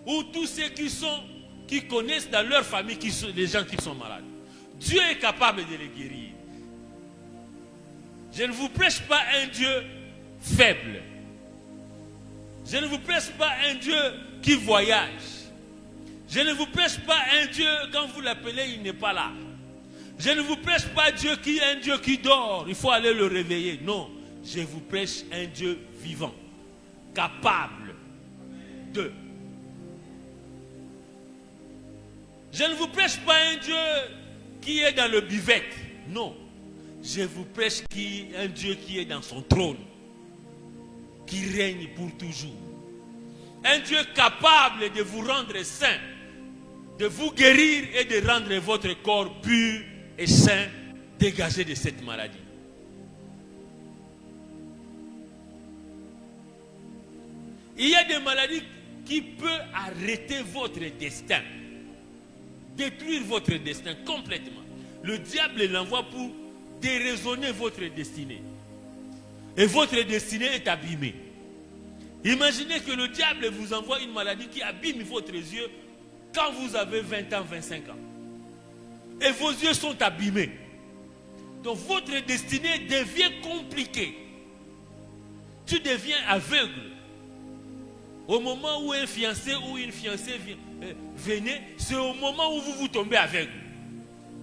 ou tous ceux qui connaissent dans leur famille les gens qui sont malades. Dieu est capable de les guérir. Je ne vous prêche pas un Dieu faible. Je ne vous prêche pas un Dieu qui voyage. Je ne vous prêche pas un Dieu, quand vous l'appelez, il n'est pas là. Je ne vous prêche pas un Dieu qui dort, il faut aller le réveiller. Non, je vous prêche un Dieu vivant, capable de. Je ne vous prêche pas un Dieu qui est dans le bivette. Non, je vous prêche un Dieu qui est dans son trône, qui règne pour toujours. Un Dieu capable de vous rendre saint, de vous guérir et de rendre votre corps pur et sain, dégagé de cette maladie. Il y a des maladies qui peuvent arrêter votre destin, détruire votre destin complètement. Le diable l'envoie pour déraisonner votre destinée. Et votre destinée est abîmée. Imaginez que le diable vous envoie une maladie qui abîme votre yeux quand vous avez 20 ans, 25 ans. Et vos yeux sont abîmés. Donc votre destinée devient compliquée. Tu deviens aveugle. Au moment où un fiancé ou une fiancée venait, c'est au moment où vous tombez aveugle.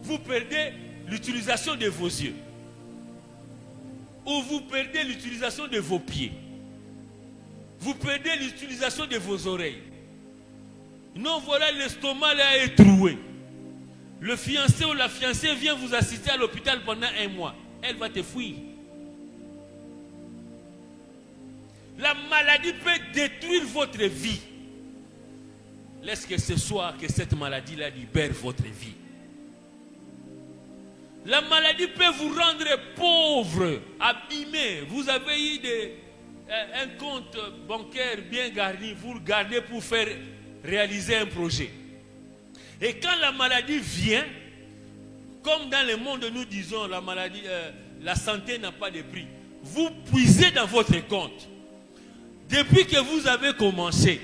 Vous perdez l'utilisation de vos yeux. Ou vous perdez l'utilisation de vos pieds. Vous perdez l'utilisation de vos oreilles. Non, voilà, l'estomac là est troué. Le fiancé ou la fiancée vient vous assister à l'hôpital pendant 1 mois. Elle va te fuir. La maladie peut détruire votre vie. Laisse que ce soir que cette maladie-là libère votre vie. La maladie peut vous rendre pauvre, abîmé. Vous avez eu un compte bancaire bien garni, vous le gardez pour faire réaliser un projet. Et quand la maladie vient, comme dans le monde nous disons, la maladie, la santé n'a pas de prix. Vous puisez dans votre compte. Depuis que vous avez commencé,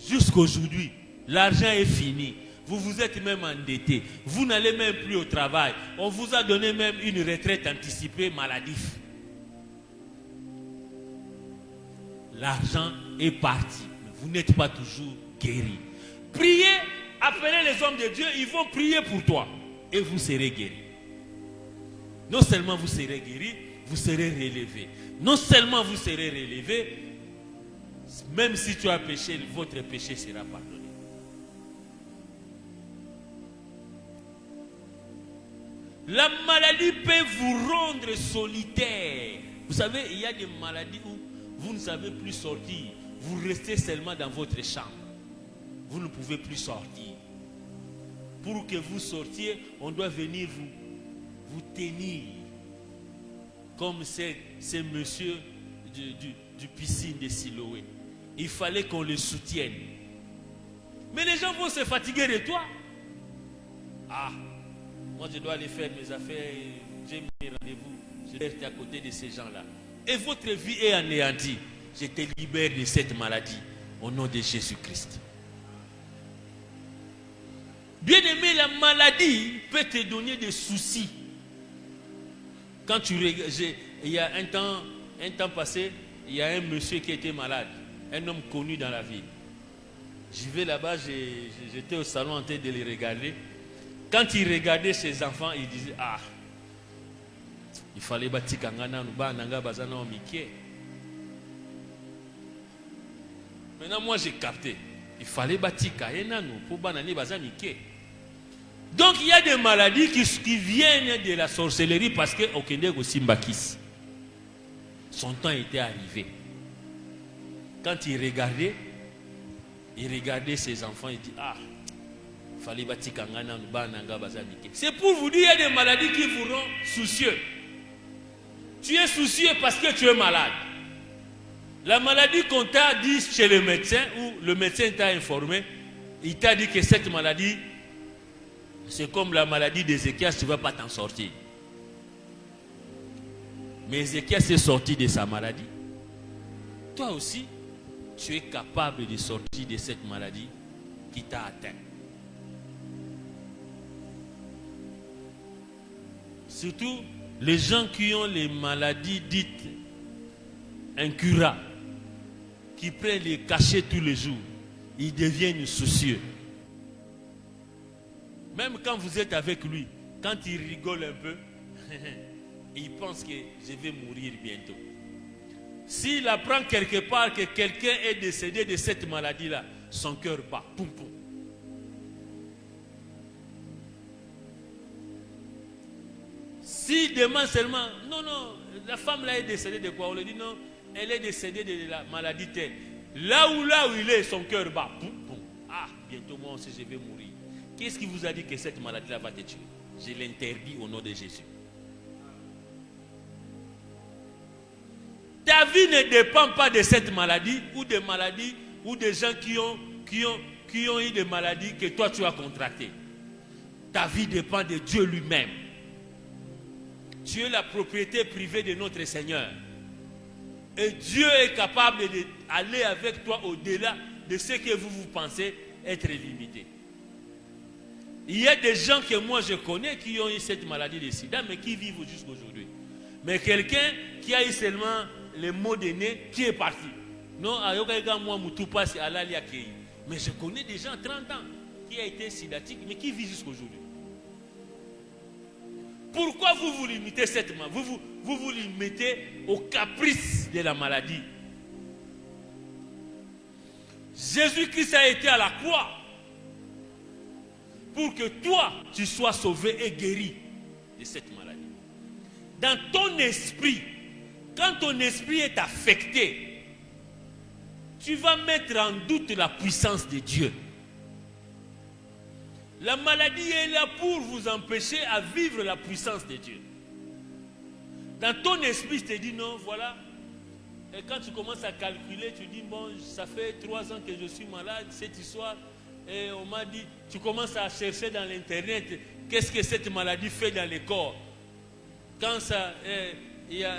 jusqu'aujourd'hui, l'argent est fini. Vous vous êtes même endetté. Vous n'allez même plus au travail. On vous a donné même une retraite anticipée maladif. L'argent est parti. Vous n'êtes pas toujours guéri. Priez, appelez les hommes de Dieu, ils vont prier pour toi. Et vous serez guéri. Non seulement vous serez guéri, vous serez relevé. Non seulement vous serez relevé, même si tu as péché, votre péché sera pardonné. La maladie peut vous rendre solitaire. Vous savez, il y a des maladies où vous ne savez plus sortir. Vous restez seulement dans votre chambre. Vous ne pouvez plus sortir. Pour que vous sortiez, on doit venir vous tenir. Comme c'est monsieur du piscine de Siloé. Il fallait qu'on le soutienne. Mais les gens vont se fatiguer de toi. Ah, moi je dois aller faire mes affaires. J'ai mis rendez-vous. Je reste à côté de ces gens-là. Et votre vie est anéantie. Je te libère de cette maladie. Au nom de Jésus-Christ. Bien-aimé, la maladie peut te donner des soucis. Quand tu regardes, il y a un temps passé, il y a un monsieur qui était malade, un homme connu dans la ville. J'y vais là-bas, j'étais au salon en train de les regarder. Quand il regardait ses enfants, il disait, ah, il fallait bâtir Kangana, Nanga, Bazana, Miké. Maintenant, moi j'ai capté. Il fallait bâtir Kayena, pour Banani, Bazana, Miké. Donc il y a des maladies qui viennent de la sorcellerie parce que Okende Simbakis. Son temps était arrivé. Quand il regardait ses enfants, il dit, ah, il fallait bâtir Kangana, Nanga, Bazana, Miké. C'est pour vous dire, il y a des maladies qui vous rendent soucieux. Tu es soucieux parce que tu es malade. La maladie qu'on t'a dit chez le médecin, ou le médecin t'a informé, il t'a dit que cette maladie, c'est comme la maladie d'Ézéchias, tu ne vas pas t'en sortir. Mais Ézéchias est sorti de sa maladie. Toi aussi, tu es capable de sortir de cette maladie qui t'a atteint. Surtout les gens qui ont les maladies dites incurables, qui prennent les cachets tous les jours, ils deviennent soucieux. Même quand vous êtes avec lui, quand il rigole un peu, il pense que je vais mourir bientôt. S'il apprend quelque part que quelqu'un est décédé de cette maladie-là, son cœur bat. Poum, poum. S'il demande seulement, non, la femme là est décédée de quoi? On lui dit non, elle est décédée de la maladie telle. Là où il est, son cœur bat. Poum, poum. Ah, bientôt moi aussi je vais mourir. Qu'est-ce qui vous a dit que cette maladie-là va te tuer? Je l'interdis au nom de Jésus. Ta vie ne dépend pas de cette maladie ou des maladies ou des gens qui ont eu des maladies que toi tu as contractées. Ta vie dépend de Dieu lui-même. Tu es la propriété privée de notre Seigneur. Et Dieu est capable d'aller avec toi au-delà de ce que vous pensez être limité. Il y a des gens que moi je connais qui ont eu cette maladie de sida, mais qui vivent jusqu'à aujourd'hui. Mais quelqu'un qui a eu seulement les maux de nez, qui est parti. Non, mais je connais des gens 30 ans qui ont été sidatiques, mais qui vivent jusqu'à aujourd'hui. Pourquoi vous vous limitez cette maladie? Vous vous limitez au caprice de la maladie. Jésus-Christ a été à la croix pour que toi, tu sois sauvé et guéri de cette maladie. Dans ton esprit, quand ton esprit est affecté, tu vas mettre en doute la puissance de Dieu. La maladie est là pour vous empêcher à vivre la puissance de Dieu. Dans ton esprit, tu te dis non, voilà. Et quand tu commences à calculer, tu dis bon, ça fait 3 ans que je suis malade, cette histoire. Et on m'a dit, tu commences à chercher dans l'internet, qu'est-ce que cette maladie fait dans le corps. Quand il y a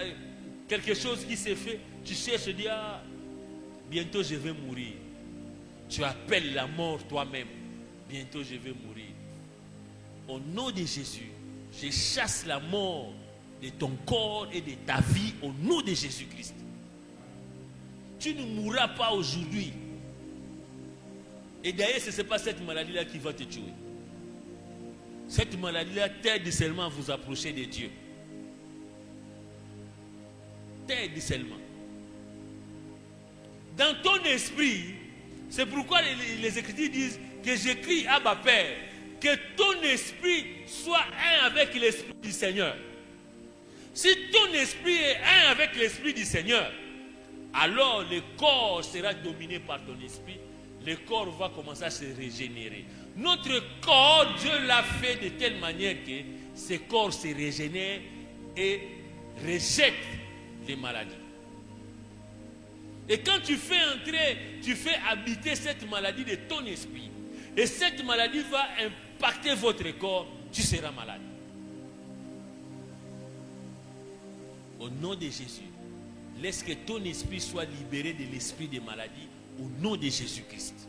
quelque chose qui s'est fait, tu cherches, tu dis, ah, bientôt je vais mourir. Tu appelles la mort toi-même. Bientôt je vais mourir. Au nom de Jésus, je chasse la mort de ton corps et de ta vie au nom de Jésus-Christ. Tu ne mourras pas aujourd'hui. Et d'ailleurs, ce n'est pas cette maladie-là qui va te tuer. Cette maladie-là t'aide seulement à vous approcher de Dieu. T'aide seulement. Dans ton esprit, c'est pourquoi les Écritures disent que j'écris à ma Père, que ton esprit soit un avec l'esprit du Seigneur. Si ton esprit est un avec l'esprit du Seigneur, alors le corps sera dominé par ton esprit. Le corps va commencer à se régénérer. Notre corps, Dieu l'a fait de telle manière que ce corps se régénère et rejette les maladies. Et quand tu fais entrer, tu fais habiter cette maladie de ton esprit, et cette maladie va impacter votre corps, tu seras malade. Au nom de Jésus, laisse que ton esprit soit libéré de l'esprit des maladies, au nom de Jésus-Christ.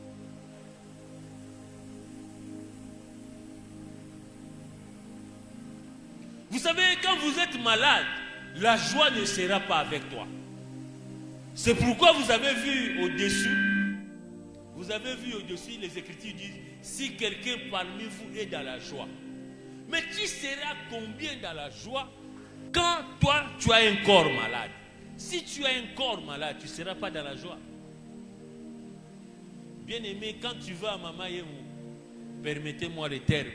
Vous savez, quand vous êtes malade, la joie ne sera pas avec toi. C'est pourquoi vous avez vu au-dessus, les Écritures disent, si quelqu'un parmi vous est dans la joie. Mais tu seras combien dans la joie quand toi, tu as un corps malade? Si tu as un corps malade, tu ne seras pas dans la joie. Bien aimé, quand tu vas à Mama Yemou, permettez-moi le terme.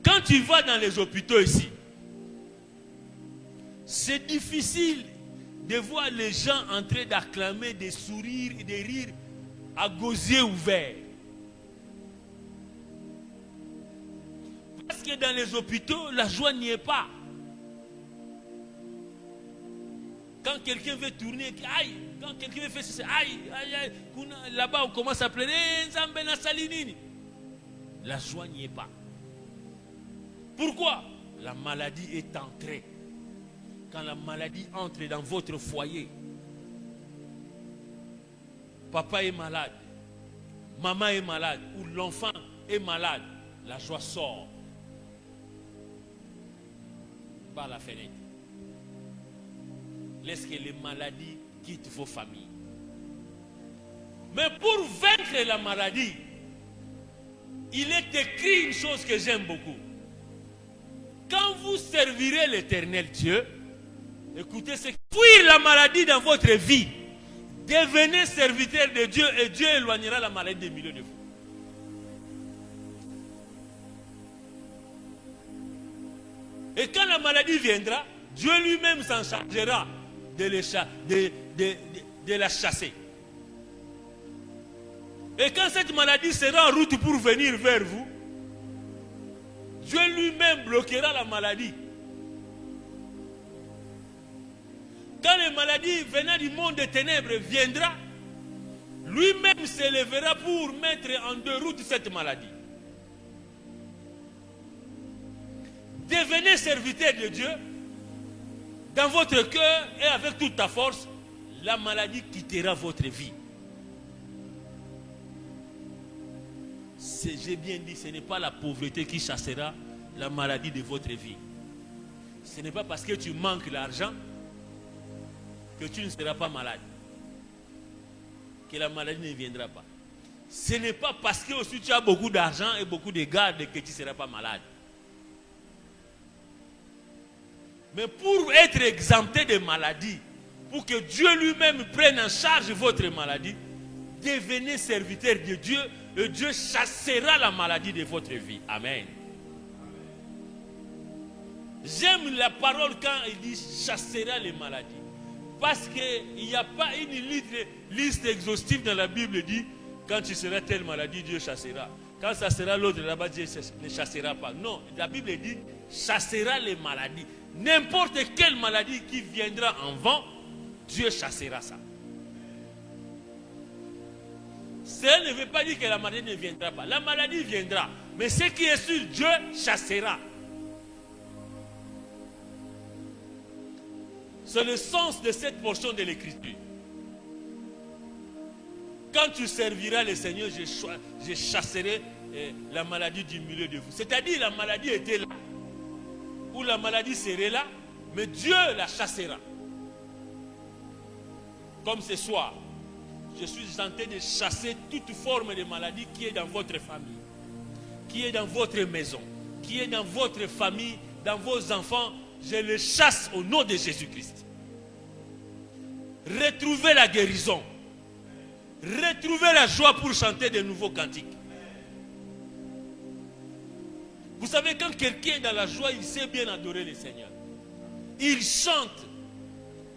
Quand tu vas dans les hôpitaux ici, c'est difficile de voir les gens en train d'acclamer, de sourire et de rire à gosier ouvert. Parce que dans les hôpitaux, la joie n'y est pas. Quand quelqu'un veut tourner, aïe, Quand quelqu'un fait ceci, aïe, aïe, aïe, là-bas on commence à pleurer, la joie n'y est pas. Pourquoi? La maladie est entrée. Quand la maladie entre dans votre foyer, papa est malade, maman est malade, ou l'enfant est malade, la joie sort par la fenêtre. Laisse que les maladies quittent vos familles. Mais pour vaincre la maladie, il est écrit une chose que j'aime beaucoup. Quand vous servirez l'Éternel Dieu, écoutez, c'est fuir la maladie dans votre vie. Devenez serviteur de Dieu et Dieu éloignera la maladie des milieux de vous. Et quand la maladie viendra, Dieu lui-même s'en chargera de la chasser. Et quand cette maladie sera en route pour venir vers vous, Dieu lui-même bloquera la maladie. Quand la maladie venant du monde des ténèbres viendra, lui-même s'élèvera pour mettre en déroute cette maladie. Devenez serviteur de Dieu dans votre cœur et avec toute ta force, la maladie quittera votre vie. J'ai bien dit, ce n'est pas la pauvreté qui chassera la maladie de votre vie. Ce n'est pas parce que tu manques l'argent que tu ne seras pas malade, que la maladie ne viendra pas. Ce n'est pas parce que aussi tu as beaucoup d'argent et beaucoup de garde que tu ne seras pas malade. Mais pour être exempté de maladies, pour que Dieu lui-même prenne en charge votre maladie, devenez serviteur de Dieu et Dieu chassera la maladie de votre vie. Amen. J'aime la parole quand il dit chassera les maladies. Parce qu'il n'y a pas une liste exhaustive dans la Bible qui dit quand tu seras telle maladie, Dieu chassera. Quand ça sera l'autre là-bas, Dieu ne chassera pas. Non, la Bible dit chassera les maladies. N'importe quelle maladie qui viendra en vent, Dieu chassera ça. Cela ne veut pas dire que la maladie ne viendra pas. La maladie viendra. Mais ce qui est sûr, Dieu chassera. C'est le sens de cette portion de l'Écriture. Quand tu serviras le Seigneur, je chasserai la maladie du milieu de vous. C'est-à-dire la maladie était là. Ou la maladie serait là, mais Dieu la chassera. Comme ce soir, je suis en train de chasser toute forme de maladie qui est dans votre famille, qui est dans votre maison, qui est dans votre famille, dans vos enfants. Je les chasse au nom de Jésus-Christ. Retrouvez la guérison. Retrouvez la joie pour chanter de nouveaux cantiques. Vous savez, quand quelqu'un est dans la joie, il sait bien adorer le Seigneur. Il chante.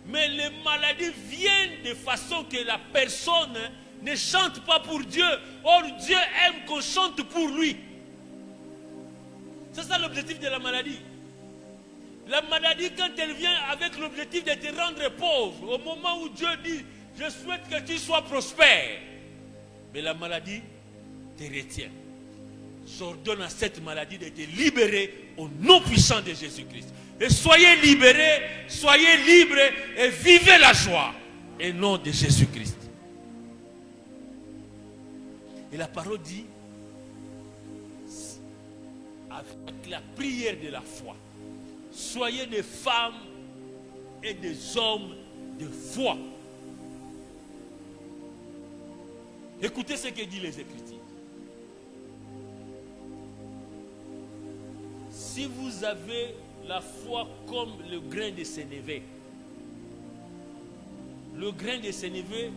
Mais les maladies viennent de façon que la personne ne chante pas pour Dieu. Or, Dieu aime qu'on chante pour lui. C'est ça l'objectif de la maladie. La maladie, quand elle vient avec l'objectif de te rendre pauvre, au moment où Dieu dit, je souhaite que tu sois prospère. Mais la maladie te retient. J'ordonne à cette maladie de te libérer au nom puissant de Jésus-Christ. Et soyez libérés, soyez libres et vivez la joie au nom de Jésus-Christ. Et la parole dit, avec la prière de la foi, soyez des femmes et des hommes de foi. Écoutez ce que disent les Écritures. Si vous avez la foi comme le grain de sénévé, le grain de sénévé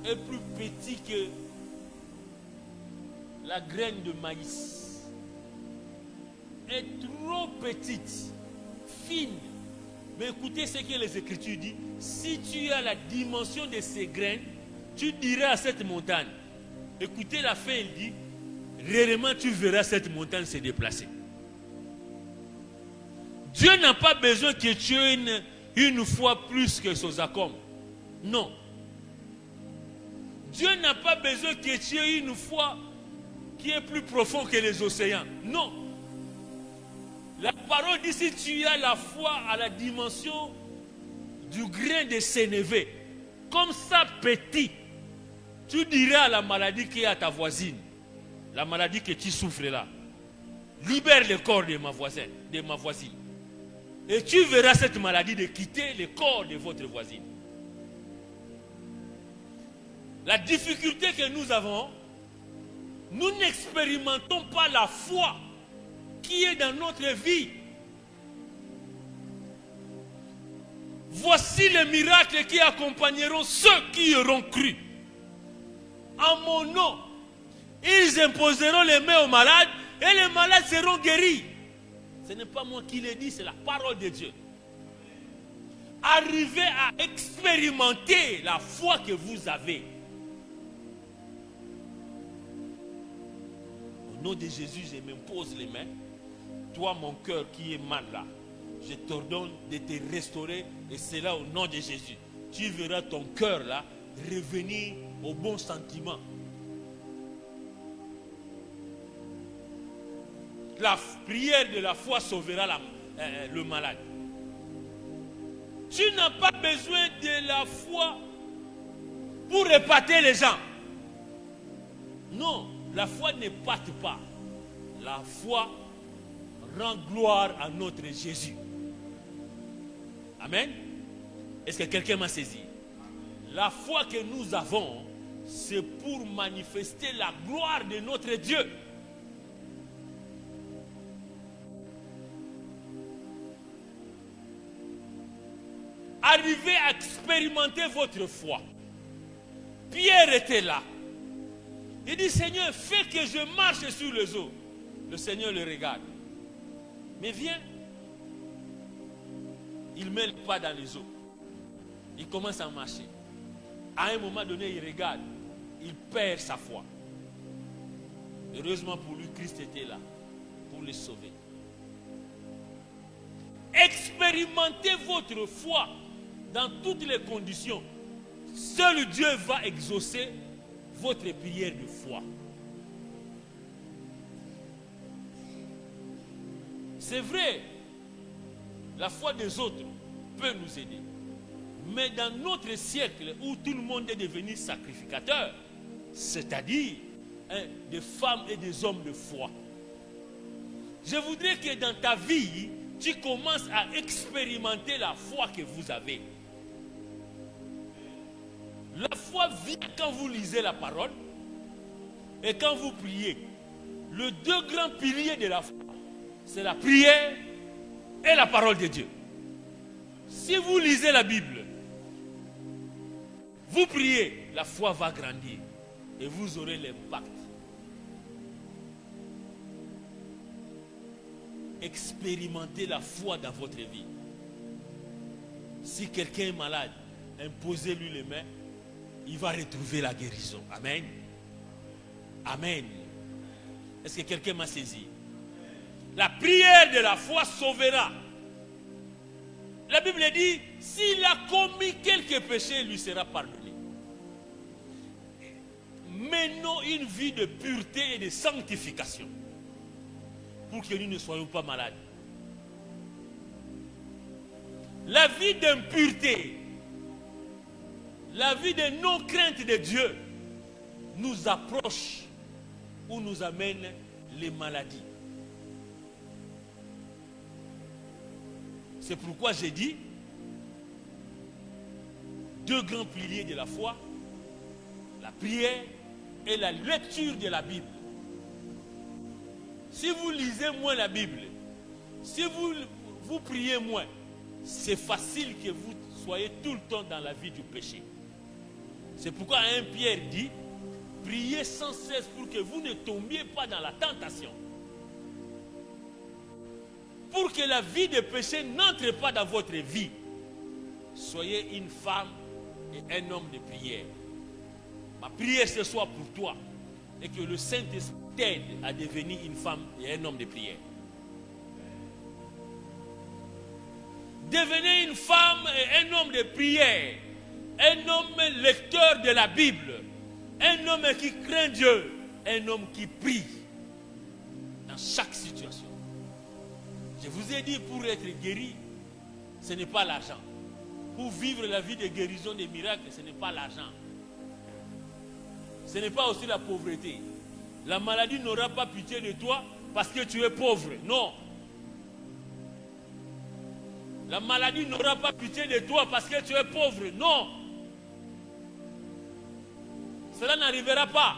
est plus petit que la graine de maïs. Est trop petite, fine. Mais écoutez ce que les Écritures disent. Si tu as la dimension de ces graines, tu dirais à cette montagne. Écoutez la fin, il dit, réellement tu verras cette montagne se déplacer. Dieu n'a pas besoin que tu aies une foi plus que Sozacom. Non. Dieu n'a pas besoin que tu aies une foi qui est plus profonde que les océans. Non. La parole dit, si tu as la foi à la dimension du grain de sénévé, comme ça petit, tu diras à la maladie qui est à ta voisine, la maladie que tu souffres là, libère le corps de ma voisine. Et tu verras cette maladie de quitter le corps de votre voisine. La difficulté que nous avons, nous n'expérimentons pas la foi qui est dans notre vie. Voici les miracles qui accompagneront ceux qui auront cru. En mon nom, ils imposeront les mains aux malades et les malades seront guéris. Ce n'est pas moi qui le dis, c'est la parole de Dieu. Arrivez à expérimenter la foi que vous avez. Au nom de Jésus, je m'impose les mains. Toi, mon cœur qui est mal là, je t'ordonne de te restaurer et c'est là au nom de Jésus. Tu verras ton cœur là revenir au bon sentiment. La prière de la foi sauvera le malade. Tu n'as pas besoin de la foi pour épater les gens. Non, la foi n'épate pas. La foi rend gloire à notre Jésus. Amen. Est-ce que quelqu'un m'a saisi? La foi que nous avons, c'est pour manifester la gloire de notre Dieu. Arrivez à expérimenter votre foi. Pierre était là. Il dit, Seigneur, fais que je marche sur les eaux. Le Seigneur le regarde. Mais viens. Il ne met le pas dans les eaux. Il commence à marcher. À un moment donné, il regarde. Il perd sa foi. Heureusement pour lui, Christ était là pour le sauver. Expérimentez votre foi dans toutes les conditions. Seul Dieu va exaucer votre prière de foi. C'est vrai, la foi des autres peut nous aider. Mais dans notre siècle où tout le monde est devenu sacrificateur, c'est-à-dire des femmes et des hommes de foi, je voudrais que dans ta vie, tu commences à expérimenter la foi que vous avez. La foi vient quand vous lisez la parole et quand vous priez. Les deux grands piliers de la foi, c'est la prière et la parole de Dieu. Si vous lisez la Bible, vous priez, la foi va grandir et vous aurez l'impact. Expérimentez la foi dans votre vie. Si quelqu'un est malade, imposez-lui les mains, il va retrouver la guérison. Amen. Amen. Est-ce que quelqu'un m'a saisi? La prière de la foi sauvera. La Bible dit, s'il a commis quelques péchés, il lui sera pardonné. Menons une vie de pureté et de sanctification pour que nous ne soyons pas malades. La vie d'impureté, la vie de non-crainte de Dieu nous approche ou nous amène les maladies. C'est pourquoi j'ai dit deux grands piliers de la foi, la prière et la lecture de la Bible. Si vous lisez moins la Bible, si vous priez moins, c'est facile que vous soyez tout le temps dans la vie du péché. C'est pourquoi 1 Pierre dit, priez sans cesse pour que vous ne tombiez pas dans la tentation. Pour que la vie de péché n'entre pas dans votre vie, soyez une femme et un homme de prière. Ma prière ce soir pour toi est que le Saint-Esprit t'aide à devenir une femme et un homme de prière. Devenez une femme et un homme de prière, un homme lecteur de la Bible, Un homme qui craint Dieu, un homme qui prie dans chaque situation. Je vous ai dit, pour être guéri, ce n'est pas l'argent. Pour vivre la vie de guérison, des miracles, ce n'est pas l'argent. Ce n'est pas aussi la pauvreté. La maladie n'aura pas pitié de toi parce que tu es pauvre. Non. La maladie n'aura pas pitié de toi parce que tu es pauvre. Non. Cela n'arrivera pas.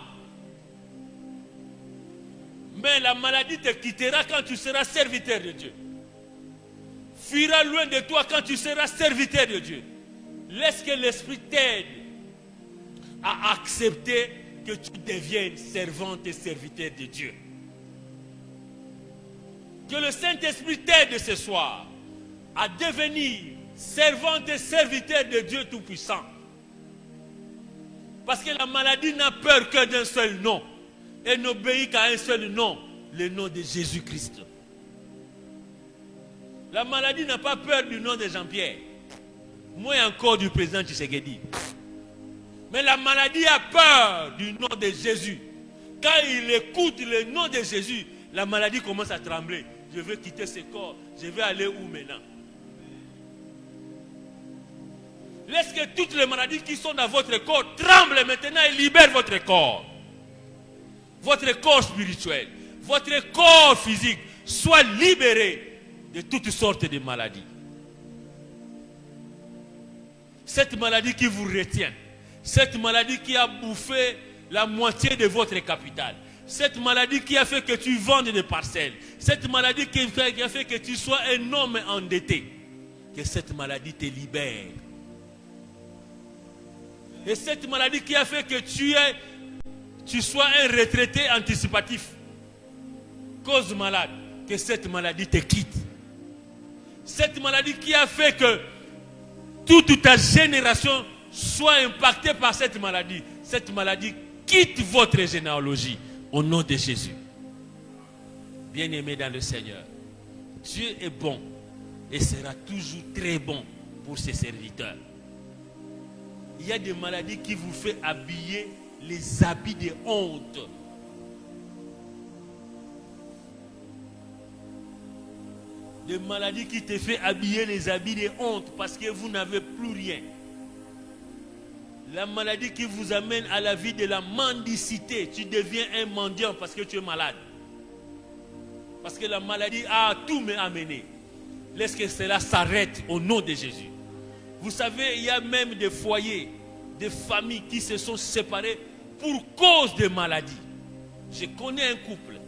Mais la maladie te quittera quand tu seras serviteur de Dieu. Fuira loin de toi quand tu seras serviteur de Dieu. Laisse que l'Esprit t'aide à accepter que tu deviennes servante et serviteur de Dieu. Que le Saint-Esprit t'aide ce soir à devenir servante et serviteur de Dieu Tout-Puissant. Parce que la maladie n'a peur que d'un seul nom. Et n'obéit qu'à un seul nom, le nom de Jésus-Christ. La maladie n'a pas peur du nom de Jean-Pierre. Moins encore du président Tshisekedi. Mais la maladie a peur du nom de Jésus. Quand il écoute le nom de Jésus, la maladie commence à trembler. Je veux quitter ce corps. Je vais aller où maintenant? Laisse que toutes les maladies qui sont dans votre corps tremblent maintenant et libèrent votre corps. Votre corps spirituel, votre corps physique soit libéré de toutes sortes de maladies. Cette maladie qui vous retient, cette maladie qui a bouffé la moitié de votre capital, cette maladie qui a fait que tu vendes des parcelles, cette maladie qui a fait que tu sois un homme endetté, que cette maladie te libère. Et cette maladie qui a fait que tu sois un retraité anticipatif, cause malade, que cette maladie te quitte. Cette maladie qui a fait que toute ta génération soit impactée par cette maladie quitte votre généalogie au nom de Jésus. Bien-aimé dans le Seigneur, Dieu est bon et sera toujours très bon pour ses serviteurs. Il y a des maladies qui vous font habiller les habits de honte. Des maladies qui te font habiller les habits de honte parce que vous n'avez plus rien. La maladie qui vous amène à la vie de la mendicité. Tu deviens un mendiant parce que tu es malade. Parce que la maladie a tout amené. Laisse que cela s'arrête au nom de Jésus. Vous savez, il y a même des foyers, des familles qui se sont séparées pour cause de maladie. Je connais un couple.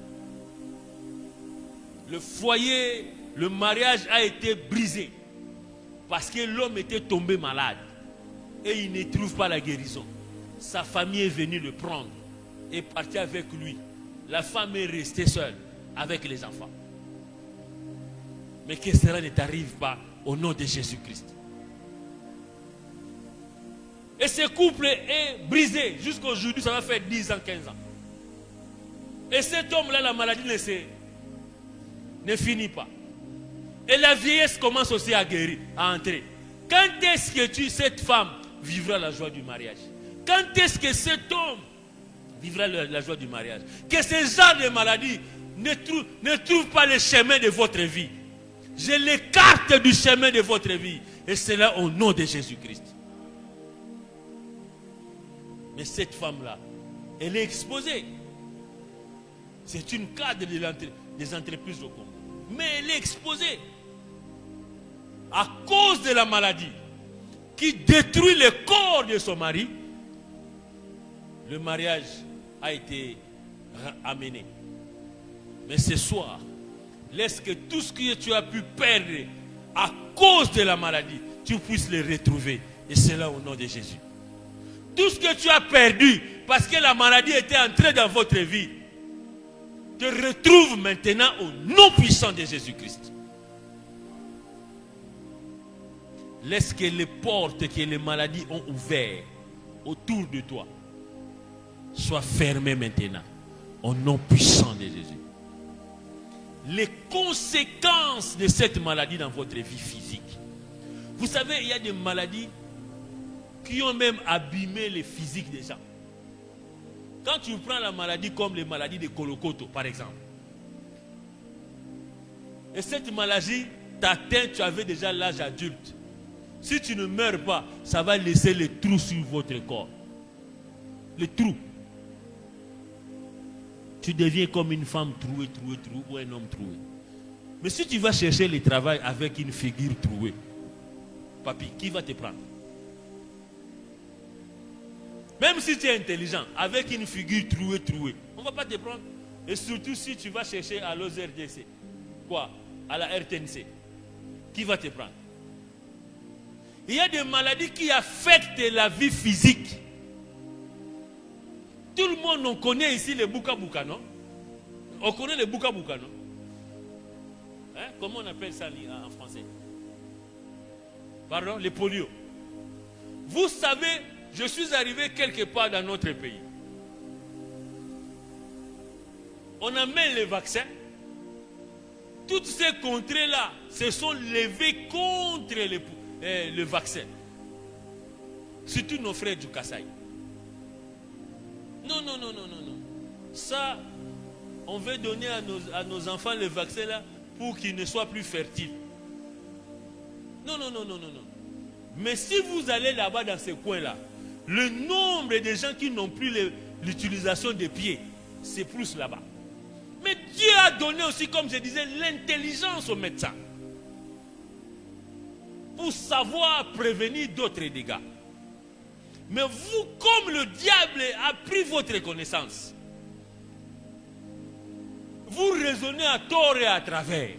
Le foyer, le mariage a été brisé parce que l'homme était tombé malade et il ne trouve pas la guérison. Sa famille est venue le prendre et partir avec lui. La femme est restée seule avec les enfants. Mais que cela ne t'arrive pas au nom de Jésus-Christ. Et ce couple est brisé. Jusqu'aujourd'hui, ça va faire 10 ans, 15 ans. Et cet homme-là, la maladie ne finit pas. Et la vieillesse commence aussi à guérir, à entrer. Quand est-ce que cette femme vivra la joie du mariage? Quand est-ce que cet homme vivra la joie du mariage? Que ce genre de maladie ne trouve pas le chemin de votre vie. Je l'écarte du chemin de votre vie. Et c'est là au nom de Jésus-Christ. Mais cette femme-là, elle est exposée. C'est une cadre des entreprises au Congo. Mais elle est exposée. À cause de la maladie qui détruit le corps de son mari, le mariage a été amené. Mais ce soir, laisse que tout ce que tu as pu perdre à cause de la maladie, tu puisses le retrouver. Et c'est là au nom de Jésus. Tout ce que tu as perdu parce que la maladie était entrée dans votre vie, te retrouve maintenant au nom puissant de Jésus-Christ. Laisse que les portes que les maladies ont ouvertes autour de toi soient fermées maintenant au nom puissant de Jésus. Les conséquences de cette maladie dans votre vie physique. Vous savez, il y a des maladies qui ont même abîmé le physique des gens. Quand tu prends la maladie comme les maladies de Kolokoto, par exemple, et cette maladie t'atteint, tu avais déjà l'âge adulte. Si tu ne meurs pas, ça va laisser les trous sur votre corps. Les trous. Tu deviens comme une femme trouée, ou un homme troué. Mais si tu vas chercher le travail avec une figure trouée, papy, qui va te prendre? Même si tu es intelligent, avec une figure trouée, on ne va pas te prendre. Et surtout si tu vas chercher à l'OZRDC, quoi, à la RTNC, qui va te prendre? Il y a des maladies qui affectent la vie physique. Tout le monde, on connaît ici les Buka Buka, non? On connaît les Buka Buka, non? Hein? Comment on appelle ça en français? Pardon, les polio. Vous savez, je suis arrivé quelque part dans notre pays. On amène les vaccins. Toutes ces contrées-là se sont levées contre le vaccin. Surtout nos frères du Kasaï. Non. Ça, on veut donner à nos enfants le vaccin là pour qu'ils ne soient plus fertiles. Non. Mais si vous allez là-bas dans ces coins-là, le nombre de gens qui n'ont plus l'utilisation des pieds, c'est plus là-bas. Mais Dieu a donné aussi, comme je disais, l'intelligence aux médecins pour savoir prévenir d'autres dégâts. Mais vous, comme le diable a pris votre connaissance, vous raisonnez à tort et à travers.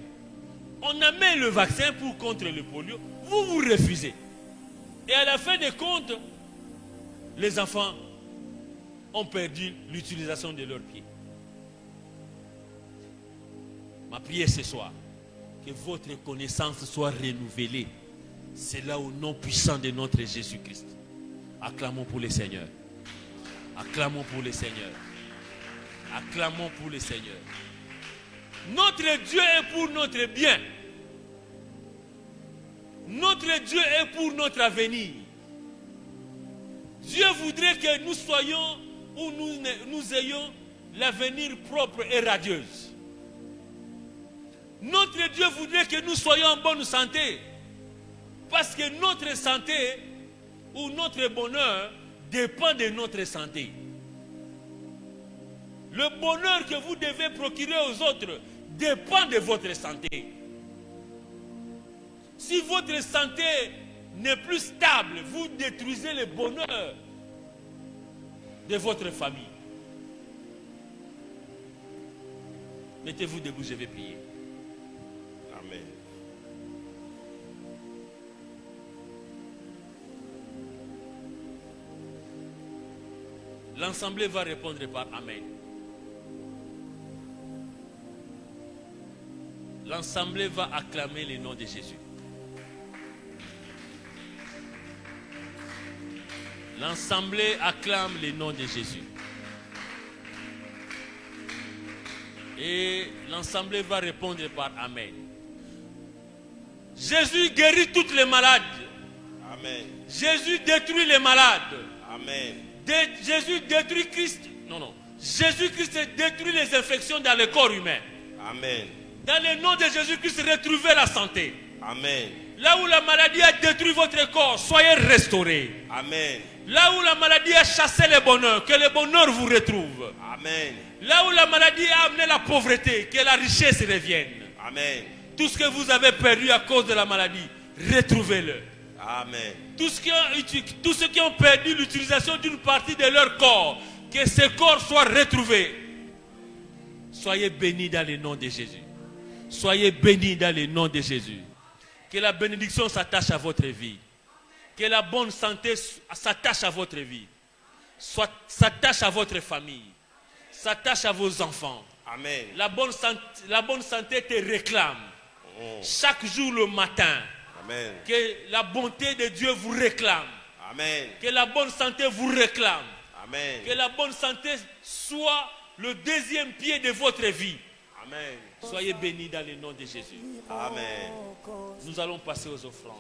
On amène le vaccin pour contre le polio, vous refusez. Et à la fin des comptes, les enfants ont perdu l'utilisation de leurs pieds. Ma prière ce soir, que votre connaissance soit renouvelée. C'est là au nom puissant de notre Jésus-Christ. Acclamons pour le Seigneur. Acclamons pour le Seigneur. Acclamons pour le Seigneur. Notre Dieu est pour notre bien. Notre Dieu est pour notre avenir. Dieu voudrait que nous soyons ou nous ayons l'avenir propre et radieux. Notre Dieu voudrait que nous soyons en bonne santé. Parce que notre santé ou notre bonheur dépend de notre santé. Le bonheur que vous devez procurer aux autres dépend de votre santé. Si votre santé n'est plus stable, vous détruisez le bonheur de votre famille. Mettez-vous debout, je vais prier. Amen. L'Assemblée va répondre par Amen. L'Assemblée va acclamer le nom de Jésus. L'Assemblée acclame le nom de Jésus. Et l'Assemblée va répondre par Amen. Jésus guérit toutes les malades. Amen. Jésus détruit les malades. Amen. Jésus détruit Christ. Non. Jésus-Christ détruit les infections dans le corps humain. Amen. Dans le nom de Jésus-Christ, retrouvez la santé. Amen. Là où la maladie a détruit votre corps, soyez restaurés. Amen. Là où la maladie a chassé le bonheur, que le bonheur vous retrouve. Amen. Là où la maladie a amené la pauvreté, que la richesse revienne. Amen. Tout ce que vous avez perdu à cause de la maladie, retrouvez-le. Amen. Tous ceux qui ont perdu l'utilisation d'une partie de leur corps, que ce corps soit retrouvé. Soyez bénis dans le nom de Jésus. Soyez bénis dans le nom de Jésus. Que la bénédiction s'attache à votre vie. Que la bonne santé s'attache à votre vie. S'attache à votre famille. S'attache à vos enfants. Amen. La bonne santé te réclame. Chaque jour le matin. Amen. Que la bonté de Dieu vous réclame. Amen. Que la bonne santé vous réclame. Amen. Que la bonne santé soit le deuxième pied de votre vie. Amen. Soyez bénis dans le nom de Jésus. Amen. Nous allons passer aux offrandes.